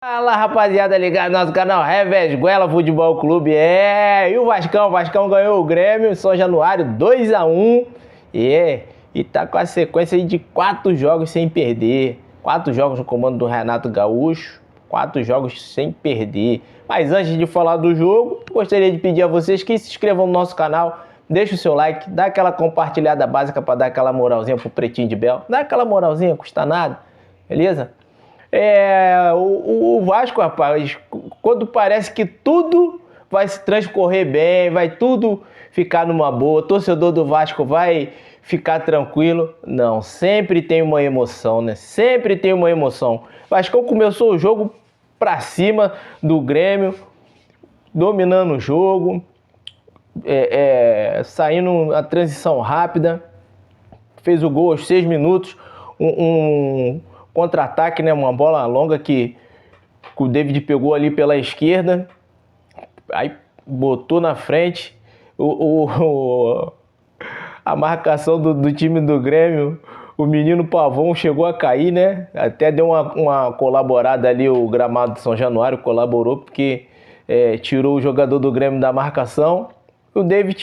Fala, rapaziada, ligado no nosso canal Revesguela Futebol Clube. E o Vascão ganhou o Grêmio, São Januário 2-1. E tá com a sequência de 4 jogos sem perder. 4 jogos no comando do Renato Gaúcho, 4 jogos sem perder. Mas antes de falar do jogo, gostaria de pedir a vocês que se inscrevam no nosso canal, deixa o seu like, dá aquela compartilhada básica para dar aquela moralzinha pro Pretinho de Bel. Dá aquela moralzinha, custa nada, beleza? O Vasco, rapaz, quando parece que tudo vai se transcorrer bem, vai tudo ficar numa boa, o torcedor do Vasco vai ficar tranquilo. Não, sempre tem uma emoção, né? Sempre tem uma emoção. O Vasco começou o jogo pra cima do Grêmio, dominando o jogo, saindo a transição rápida, fez o gol aos 6 minutos, um contra-ataque, né? Uma bola longa que o David pegou ali pela esquerda, aí botou na frente. A marcação do time do Grêmio, o menino Pavão chegou a cair, né? Até deu uma colaborada ali, o gramado de São Januário colaborou, porque tirou o jogador do Grêmio da marcação. O David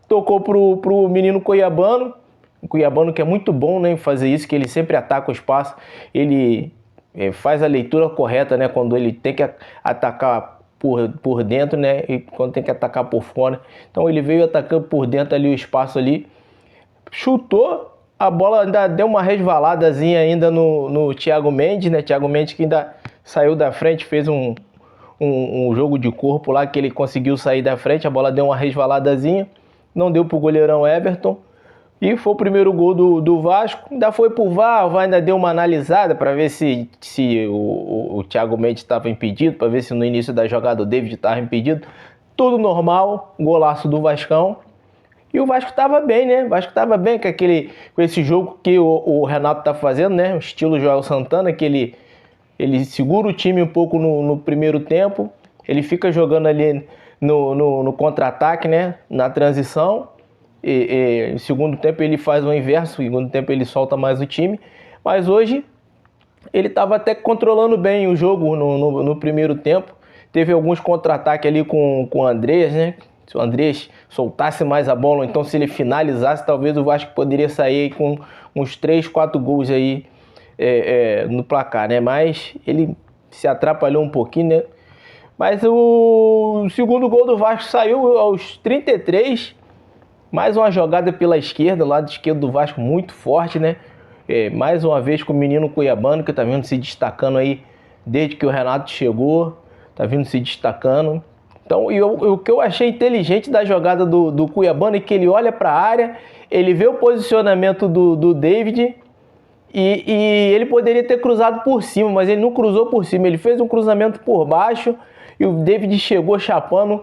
tocou pro menino Cuiabano. O Cuiabano, que é muito bom, né, em fazer isso, que ele sempre ataca o espaço, ele faz a leitura correta, né, quando ele tem que atacar por dentro, né, e quando tem que atacar por fora. Então ele veio atacando por dentro ali o espaço ali, chutou, a bola ainda deu uma resvaladazinha ainda no Thiago Mendes, né, Thiago Mendes que ainda saiu da frente, fez um jogo de corpo lá que ele conseguiu sair da frente, a bola deu uma resvaladazinha, não deu pro goleirão Everton. E foi o primeiro gol do Vasco, ainda foi pro VAR, o VAR ainda deu uma analisada para ver se o Thiago Mendes estava impedido, para ver se no início da jogada o David estava impedido. Tudo normal, golaço do Vascão. E o Vasco estava bem, né? O Vasco estava bem com esse jogo que o Renato tá fazendo, né? O estilo Joel Santana, que ele segura o time um pouco no primeiro tempo, ele fica jogando ali no contra-ataque, né? Na transição. No segundo tempo ele faz o inverso, no segundo tempo ele solta mais o time, mas hoje ele estava até controlando bem o jogo no primeiro tempo. Teve alguns contra-ataques ali com o Andrés, né? Se o Andrés soltasse mais a bola, ou então se ele finalizasse, talvez o Vasco poderia sair com uns 3, 4 gols aí no placar, né? Mas ele se atrapalhou um pouquinho, né? Mas o segundo gol do Vasco saiu aos 33. Mais uma jogada pela esquerda, lado esquerdo do Vasco muito forte, né? Mais uma vez com o menino Cuiabano, que tá vindo se destacando aí desde que o Renato chegou, tá vindo se destacando. Então, o que eu achei inteligente da jogada do Cuiabano é que ele olha para a área, ele vê o posicionamento do David e ele poderia ter cruzado por cima, mas ele não cruzou por cima, ele fez um cruzamento por baixo e o David chegou chapando.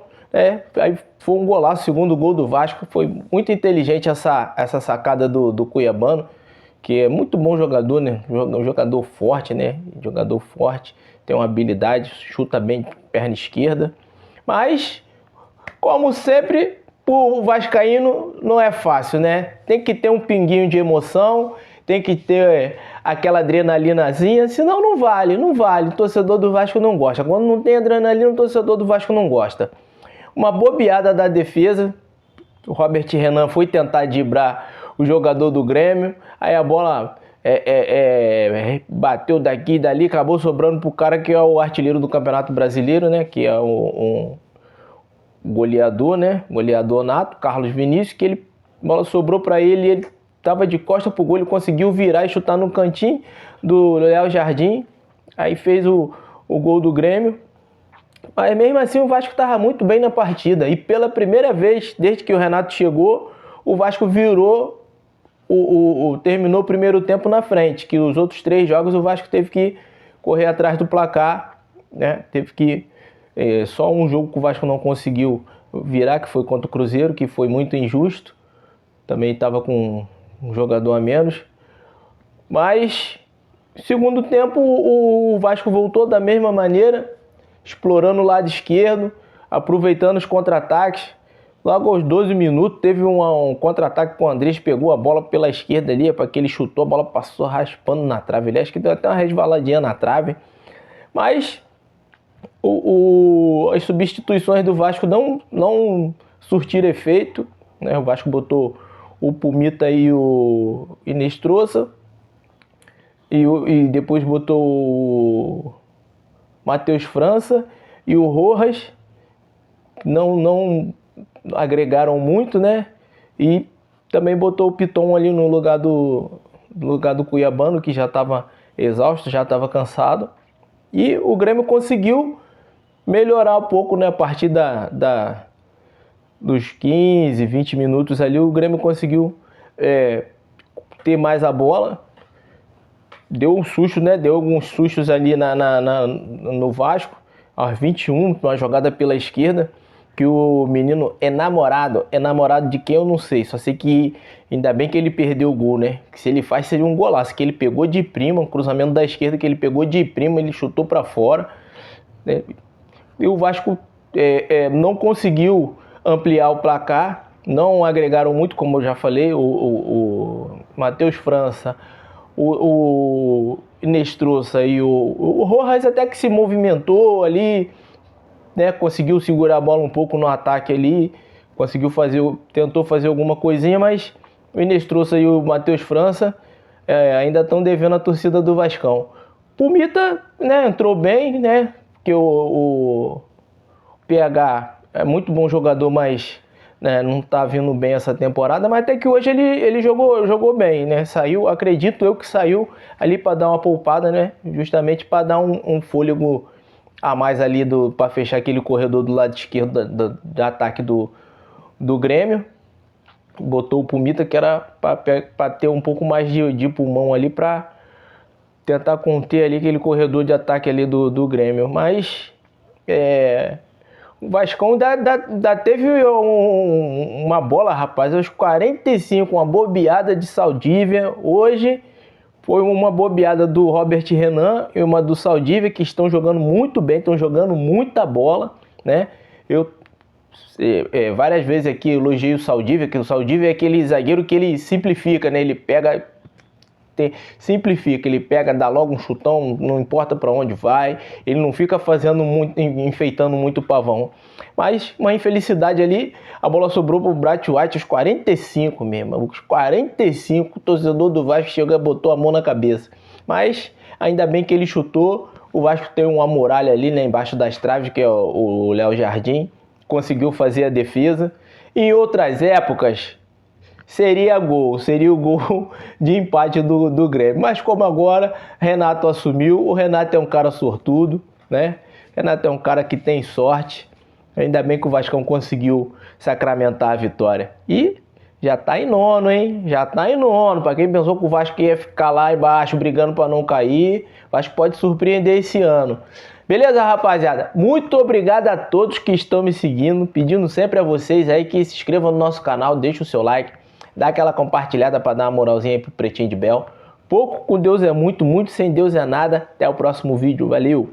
Aí foi um golaço, segundo gol do Vasco. Foi muito inteligente essa sacada do Cuiabano, que é muito bom jogador, né? Um jogador forte, né? Jogador forte, tem uma habilidade, chuta bem perna esquerda. Mas, como sempre, o vascaíno não é fácil, né? Tem que ter um pinguinho de emoção, tem que ter aquela adrenalinazinha, senão não vale. O torcedor do Vasco não gosta. Quando não tem adrenalina, o torcedor do Vasco não gosta. Uma bobeada da defesa, o Robert Renan foi tentar driblar o jogador do Grêmio, aí a bola bateu daqui e dali, acabou sobrando pro cara que é o artilheiro do Campeonato Brasileiro, né? Que é um goleador, né? Goleador nato, Carlos Vinícius, que a bola sobrou para ele e ele tava de costa pro gol, ele conseguiu virar e chutar no cantinho do Léo Jardim, aí fez o gol do Grêmio. Mas mesmo assim o Vasco estava muito bem na partida. E pela primeira vez, desde que o Renato chegou, o Vasco virou, terminou o primeiro tempo na frente. Que os outros 3 jogos o Vasco teve que correr atrás do placar, né? Teve que... só um jogo que o Vasco não conseguiu virar, que foi contra o Cruzeiro, que foi muito injusto. Também estava com um jogador a menos. Mas, segundo tempo, o Vasco voltou da mesma maneira, explorando o lado esquerdo, aproveitando os contra-ataques. Logo aos 12 minutos, teve um contra-ataque com o Andrés, pegou a bola pela esquerda ali, para que ele chutou, a bola passou raspando na trave. Ele acho que deu até uma resvaladinha na trave. Mas as substituições do Vasco não surtiram efeito, né? O Vasco botou o Pumita e o Inestrosa e depois botou o Matheus França e o Rojas, não agregaram muito, né? E também botou o Piton ali no lugar do Cuiabano, que já estava exausto, já estava cansado. E o Grêmio conseguiu melhorar um pouco, né? A partir dos 15, 20 minutos ali, o Grêmio conseguiu ter mais a bola. Deu um susto, né? Deu alguns sustos ali no Vasco, aos 21, uma jogada pela esquerda, que o menino é namorado de quem eu não sei, só sei que ainda bem que ele perdeu o gol, né? Que se ele faz seria um golaço, que ele pegou de prima, um cruzamento da esquerda que ele pegou de prima, ele chutou para fora, né? E o Vasco não conseguiu ampliar o placar, não agregaram muito, como eu já falei, o Matheus França, o Inestrosa e o Rojas até que se movimentou ali, né? Conseguiu segurar a bola um pouco no ataque ali, tentou fazer alguma coisinha, mas o Inestrosa e o Matheus França ainda estão devendo a torcida do Vascão. Pumita, né, entrou bem, né? Porque o PH é muito bom jogador, mas né, não tá vindo bem essa temporada, mas até que hoje ele jogou bem, né? Saiu, acredito eu que saiu ali para dar uma poupada, né? Justamente para dar um fôlego a mais ali para fechar aquele corredor do lado esquerdo do ataque do Grêmio. Botou o Pumita, que era para ter um pouco mais de pulmão ali para tentar conter ali aquele corredor de ataque ali do Grêmio. Mas o Vascão ainda teve uma bola, rapaz, aos 45, uma bobeada de Saldívia. Hoje foi uma bobeada do Robert Renan e uma do Saldívia, que estão jogando muito bem, estão jogando muita bola, né? Eu várias vezes aqui elogiei o Saldívia, que o Saldívia é aquele zagueiro que ele simplifica, né? Ele simplifica, ele pega, dá logo um chutão, não importa para onde vai, ele não fica enfeitando muito o pavão. Mas uma infelicidade ali, a bola sobrou pro Bright White aos 45 mesmo, os 45, o torcedor do Vasco chegou e botou a mão na cabeça. Mas ainda bem que ele chutou, o Vasco tem uma muralha ali, né, embaixo das traves, que é o Léo Jardim, conseguiu fazer a defesa. Em outras épocas seria o gol de empate do Grêmio. Mas como agora Renato assumiu, o Renato é um cara sortudo, né? Renato é um cara que tem sorte. Ainda bem que o Vascão conseguiu sacramentar a vitória. E já tá em nono, hein? Já tá em nono. Para quem pensou que o Vasco ia ficar lá embaixo brigando para não cair, o Vasco pode surpreender esse ano. Beleza, rapaziada? Muito obrigado a todos que estão me seguindo, pedindo sempre a vocês aí que se inscrevam no nosso canal, deixa o seu like, dá aquela compartilhada para dar uma moralzinha aí pro Pretinho de Bel. Pouco com Deus é muito, muito sem Deus é nada. Até o próximo vídeo. Valeu!